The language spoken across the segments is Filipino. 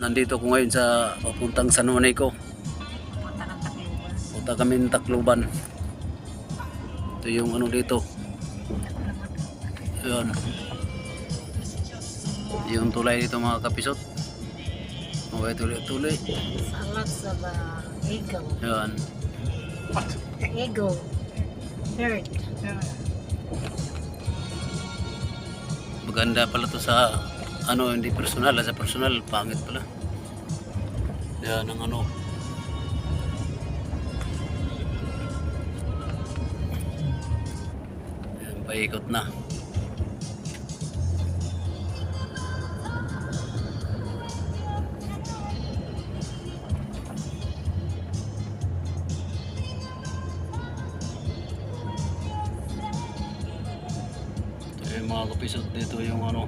nandito ko ngayon sa papuntang San Juanico. Punta kami ng Tacloban. Ito yung ano dito. Ayan. Yung tulay dito mga kapisot. Okay, tuloy-tuloy. Salat sa eagle. Ayan. Eagle. Bird. Maganda pala to sa ano, hindi personal. Sa personal, pangit pala. Yan ang ano. Yan, paikot na. Mga kapisot, dito yung ano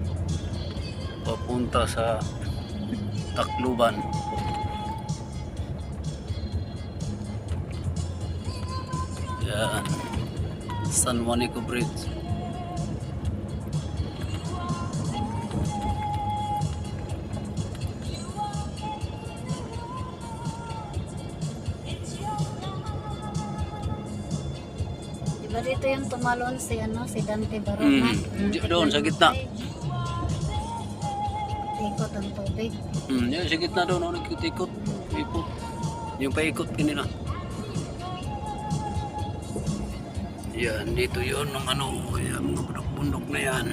papunta sa Tacloban. Yan, San Juanico Bridge. Diba dito yung tumalon si Dante Barona? Doon sa gitna. Ikot ang tubig. Yan sa gitna doon, nagikot-ikot. Ikot. Yung paikot kanina. Yan, dito yun ng ano, yan, mga bundok na yan.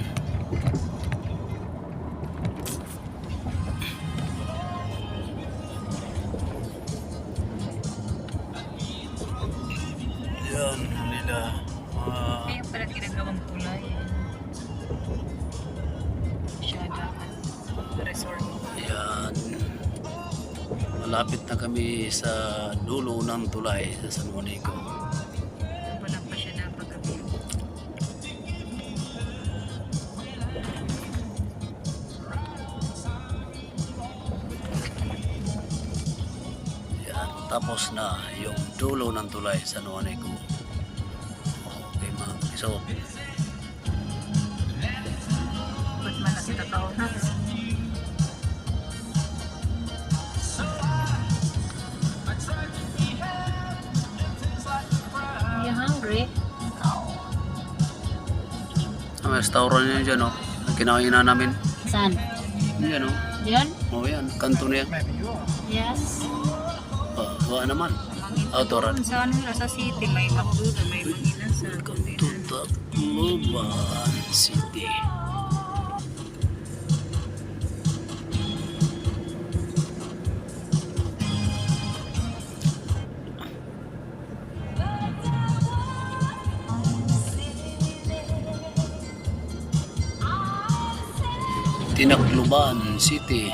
Yan, nila. Kaya pala ginagawang kulay. Masyadaan. Resort. Yan. Malapit na kami sa dulo ng tulay sa San Juanico. Wala pa siya napagabi. Yan, tapos na yung dulo ng tulay sa San Juanico. Okay mga kapisot. Ba't malaki tataw na? Are you hungry? Ang restaurant niya dyan, oh. Kinain na namin. Saan? Yan, oh. Diyan? Oh, yan. Kanto na yan. Yes. Wala naman. Autoran. Sa ano nila, sa city, may McDo, may Manginan sa Kanto Tacloban City. Tacloban City.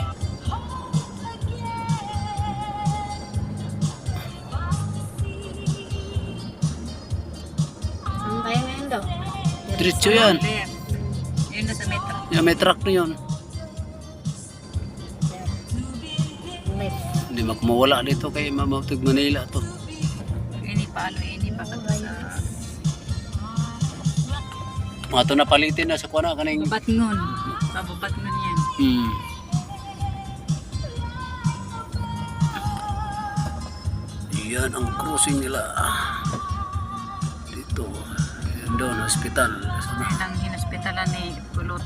Saan tayo ngayon daw? Diretso yan. Yun na sa metro. Yan, may truck na yun. Left. Hindi makumawala dito kay Mamautig Manila to. Ini pa kata sa Mga ito napalitin na sa kuwana kaning. Babatngon. Sa Babatngon yan. Yan ang cruising nila. Dito. Yan doon, hospital. Yan ang hinospitalan ni Kulot.